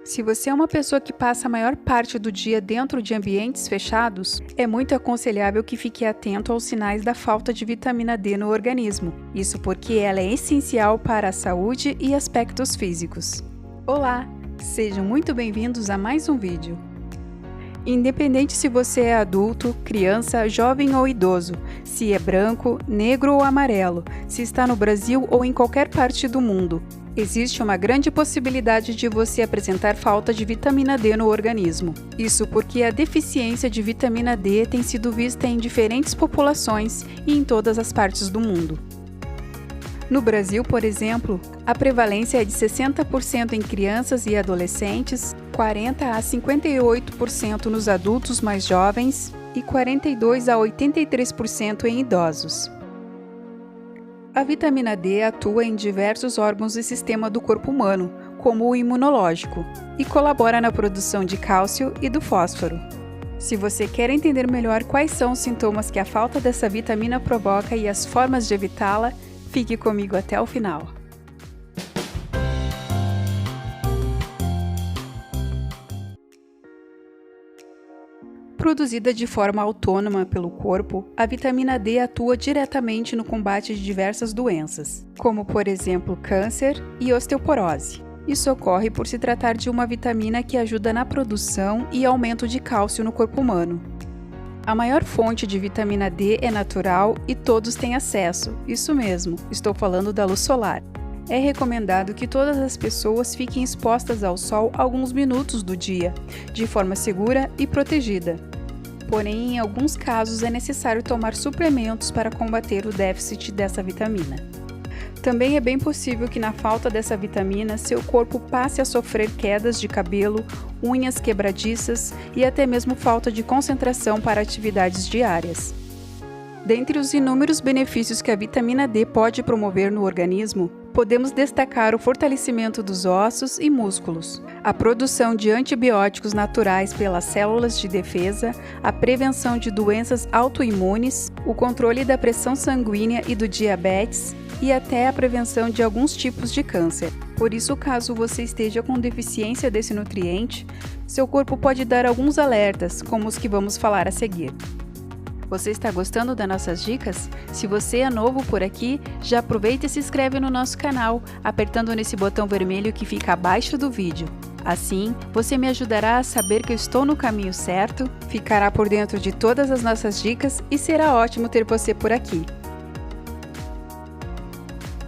Se você é uma pessoa que passa a maior parte do dia dentro de ambientes fechados, é muito aconselhável que fique atento aos sinais da falta de vitamina D no organismo. Isso porque ela é essencial para a saúde e aspectos físicos. Olá! Sejam muito bem-vindos a mais um vídeo. Independente se você é adulto, criança, jovem ou idoso, se é branco, negro ou amarelo, se está no Brasil ou em qualquer parte do mundo, existe uma grande possibilidade de você apresentar falta de vitamina D no organismo. Isso porque a deficiência de vitamina D tem sido vista em diferentes populações e em todas as partes do mundo. No Brasil, por exemplo, a prevalência é de 60% em crianças e adolescentes, 40% a 58% nos adultos mais jovens e 42% a 83% em idosos. A vitamina D atua em diversos órgãos e sistemas do corpo humano, como o imunológico, e colabora na produção de cálcio e do fósforo. Se você quer entender melhor quais são os sintomas que a falta dessa vitamina provoca e as formas de evitá-la, fique comigo até o final. Produzida de forma autônoma pelo corpo, a vitamina D atua diretamente no combate de diversas doenças, como por exemplo câncer e osteoporose. Isso ocorre por se tratar de uma vitamina que ajuda na produção e aumento de cálcio no corpo humano. A maior fonte de vitamina D é natural e todos têm acesso, isso mesmo, estou falando da luz solar. É recomendado que todas as pessoas fiquem expostas ao sol alguns minutos do dia, de forma segura e protegida. Porém, em alguns casos é necessário tomar suplementos para combater o déficit dessa vitamina. Também é bem possível que na falta dessa vitamina, seu corpo passe a sofrer quedas de cabelo, unhas quebradiças e até mesmo falta de concentração para atividades diárias. Dentre os inúmeros benefícios que a vitamina D pode promover no organismo, podemos destacar o fortalecimento dos ossos e músculos, a produção de antibióticos naturais pelas células de defesa, a prevenção de doenças autoimunes, o controle da pressão sanguínea e do diabetes e até a prevenção de alguns tipos de câncer. Por isso, caso você esteja com deficiência desse nutriente, seu corpo pode dar alguns alertas, como os que vamos falar a seguir. Você está gostando das nossas dicas? Se você é novo por aqui, já aproveita e se inscreve no nosso canal, apertando nesse botão vermelho que fica abaixo do vídeo. Assim, você me ajudará a saber que eu estou no caminho certo, ficará por dentro de todas as nossas dicas e será ótimo ter você por aqui.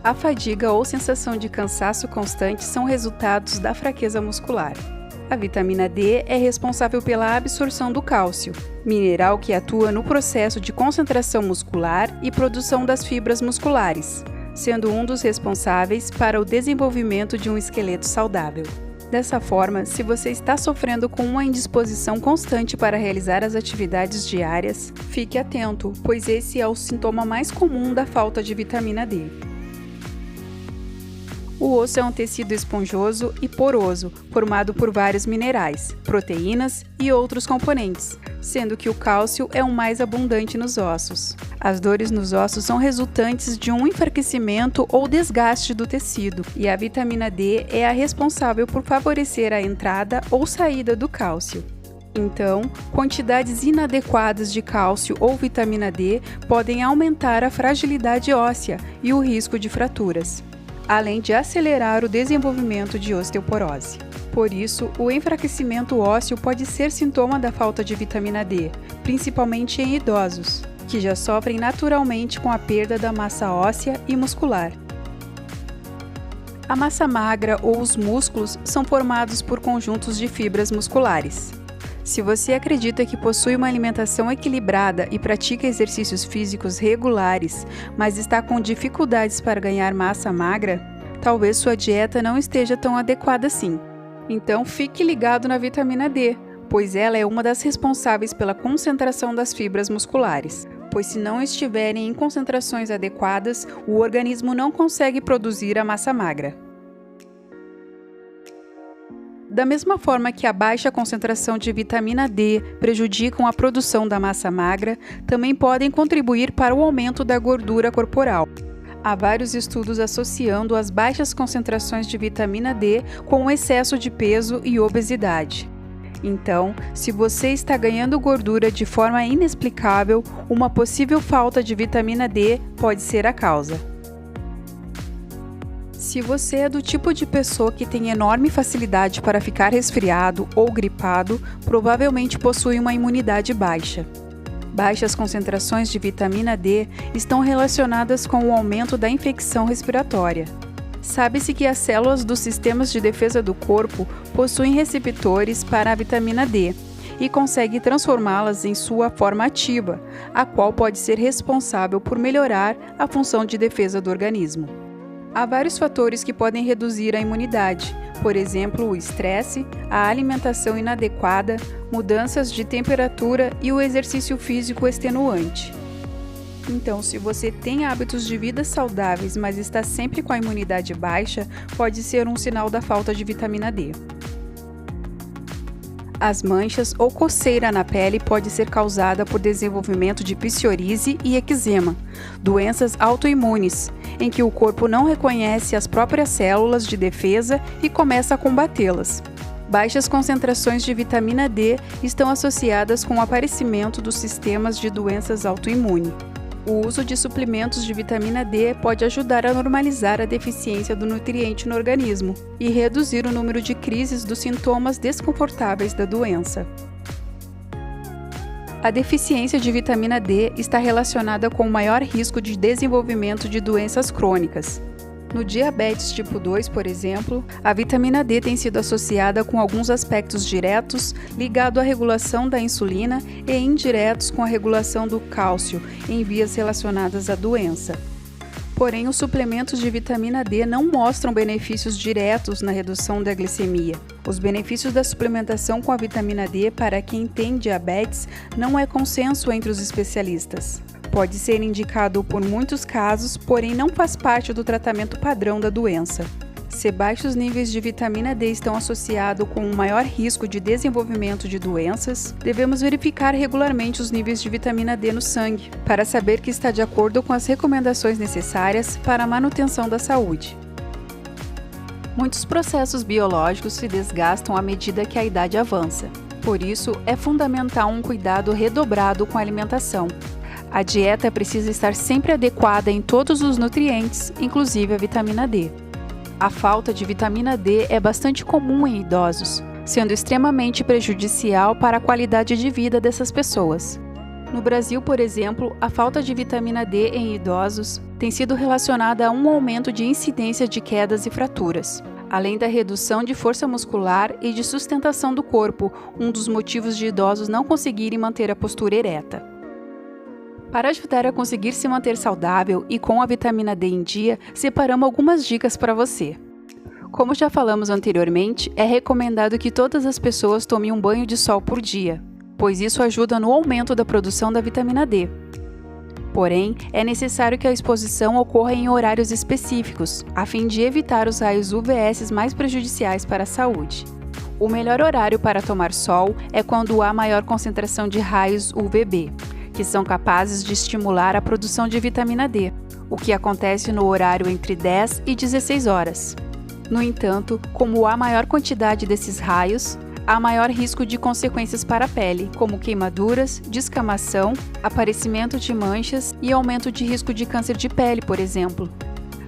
A fadiga ou sensação de cansaço constante são resultados da fraqueza muscular. A vitamina D é responsável pela absorção do cálcio, mineral que atua no processo de concentração muscular e produção das fibras musculares, sendo um dos responsáveis para o desenvolvimento de um esqueleto saudável. Dessa forma, se você está sofrendo com uma indisposição constante para realizar as atividades diárias, fique atento, pois esse é o sintoma mais comum da falta de vitamina D. O osso é um tecido esponjoso e poroso, formado por vários minerais, proteínas e outros componentes, sendo que o cálcio é o mais abundante nos ossos. As dores nos ossos são resultantes de um enfraquecimento ou desgaste do tecido, e a vitamina D é a responsável por favorecer a entrada ou saída do cálcio. Então, quantidades inadequadas de cálcio ou vitamina D podem aumentar a fragilidade óssea e o risco de fraturas, além de acelerar o desenvolvimento de osteoporose. Por isso, o enfraquecimento ósseo pode ser sintoma da falta de vitamina D, principalmente em idosos, que já sofrem naturalmente com a perda da massa óssea e muscular. A massa magra ou os músculos são formados por conjuntos de fibras musculares. Se você acredita que possui uma alimentação equilibrada e pratica exercícios físicos regulares, mas está com dificuldades para ganhar massa magra, talvez sua dieta não esteja tão adequada assim. Então fique ligado na vitamina D, pois ela é uma das responsáveis pela concentração das fibras musculares, pois se não estiverem em concentrações adequadas, o organismo não consegue produzir a massa magra. Da mesma forma que a baixa concentração de vitamina D prejudicam a produção da massa magra, também podem contribuir para o aumento da gordura corporal. Há vários estudos associando as baixas concentrações de vitamina D com o excesso de peso e obesidade. Então, se você está ganhando gordura de forma inexplicável, uma possível falta de vitamina D pode ser a causa. Se você é do tipo de pessoa que tem enorme facilidade para ficar resfriado ou gripado, provavelmente possui uma imunidade baixa. Baixas concentrações de vitamina D estão relacionadas com o aumento da infecção respiratória. Sabe-se que as células dos sistemas de defesa do corpo possuem receptores para a vitamina D e conseguem transformá-las em sua forma ativa, a qual pode ser responsável por melhorar a função de defesa do organismo. Há vários fatores que podem reduzir a imunidade, por exemplo, o estresse, a alimentação inadequada, mudanças de temperatura e o exercício físico extenuante. Então, se você tem hábitos de vida saudáveis, mas está sempre com a imunidade baixa, pode ser um sinal da falta de vitamina D. As manchas ou coceira na pele pode ser causada por desenvolvimento de psoríase e eczema, doenças autoimunes, em que o corpo não reconhece as próprias células de defesa e começa a combatê-las. Baixas concentrações de vitamina D estão associadas com o aparecimento dos sistemas de doenças autoimunes. O uso de suplementos de vitamina D pode ajudar a normalizar a deficiência do nutriente no organismo e reduzir o número de crises dos sintomas desconfortáveis da doença. A deficiência de vitamina D está relacionada com o maior risco de desenvolvimento de doenças crônicas. No diabetes tipo 2, por exemplo, a vitamina D tem sido associada com alguns aspectos diretos ligados à regulação da insulina e indiretos com a regulação do cálcio em vias relacionadas à doença. Porém, os suplementos de vitamina D não mostram benefícios diretos na redução da glicemia. Os benefícios da suplementação com a vitamina D para quem tem diabetes não é consenso entre os especialistas. Pode ser indicado por muitos casos, porém não faz parte do tratamento padrão da doença. Se baixos níveis de vitamina D estão associados com um maior risco de desenvolvimento de doenças, devemos verificar regularmente os níveis de vitamina D no sangue, para saber que está de acordo com as recomendações necessárias para a manutenção da saúde. Muitos processos biológicos se desgastam à medida que a idade avança. Por isso, é fundamental um cuidado redobrado com a alimentação. A dieta precisa estar sempre adequada em todos os nutrientes, inclusive a vitamina D. A falta de vitamina D é bastante comum em idosos, sendo extremamente prejudicial para a qualidade de vida dessas pessoas. No Brasil, por exemplo, a falta de vitamina D em idosos tem sido relacionada a um aumento de incidência de quedas e fraturas, além da redução de força muscular e de sustentação do corpo, um dos motivos de idosos não conseguirem manter a postura ereta. Para ajudar a conseguir se manter saudável e com a vitamina D em dia, separamos algumas dicas para você. Como já falamos anteriormente, é recomendado que todas as pessoas tomem um banho de sol por dia, pois isso ajuda no aumento da produção da vitamina D. Porém, é necessário que a exposição ocorra em horários específicos, a fim de evitar os raios UVS mais prejudiciais para a saúde. O melhor horário para tomar sol é quando há maior concentração de raios UVB, que são capazes de estimular a produção de vitamina D, o que acontece no horário entre 10 e 16 horas. No entanto, como há maior quantidade desses raios, há maior risco de consequências para a pele, como queimaduras, descamação, aparecimento de manchas e aumento de risco de câncer de pele, por exemplo.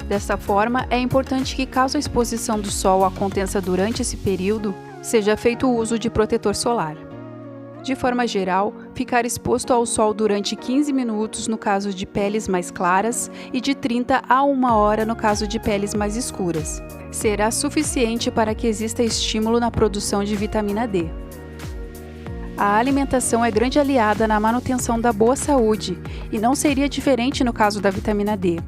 Dessa forma, é importante que, caso a exposição do sol aconteça durante esse período, seja feito o uso de protetor solar. De forma geral, ficar exposto ao sol durante 15 minutos no caso de peles mais claras e de 30 a 1 hora no caso de peles mais escuras será suficiente para que exista estímulo na produção de vitamina D. A alimentação é grande aliada na manutenção da boa saúde e não seria diferente no caso da vitamina D.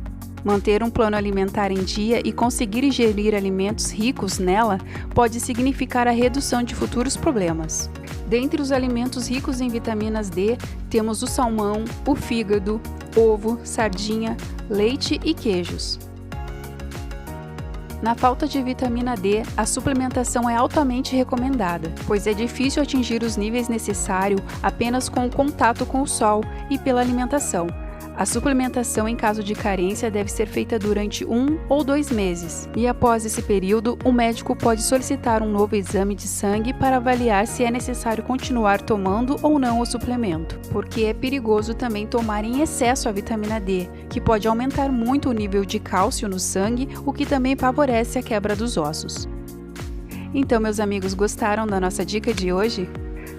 Manter um plano alimentar em dia e conseguir ingerir alimentos ricos nela pode significar a redução de futuros problemas. Dentre os alimentos ricos em vitaminas D, temos o salmão, o fígado, ovo, sardinha, leite e queijos. Na falta de vitamina D, a suplementação é altamente recomendada, pois é difícil atingir os níveis necessários apenas com o contato com o sol e pela alimentação. A suplementação em caso de carência deve ser feita durante 1 ou 2 meses, e após esse período, o médico pode solicitar um novo exame de sangue para avaliar se é necessário continuar tomando ou não o suplemento, porque é perigoso também tomar em excesso a vitamina D, que pode aumentar muito o nível de cálcio no sangue, o que também favorece a quebra dos ossos. Então, meus amigos, gostaram da nossa dica de hoje?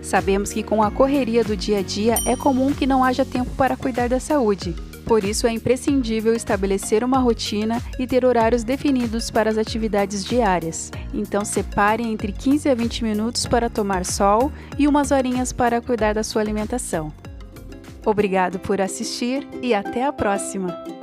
Sabemos que com a correria do dia a dia é comum que não haja tempo para cuidar da saúde. Por isso é imprescindível estabelecer uma rotina e ter horários definidos para as atividades diárias. Então separe entre 15 a 20 minutos para tomar sol e umas horinhas para cuidar da sua alimentação. Obrigado por assistir e até a próxima!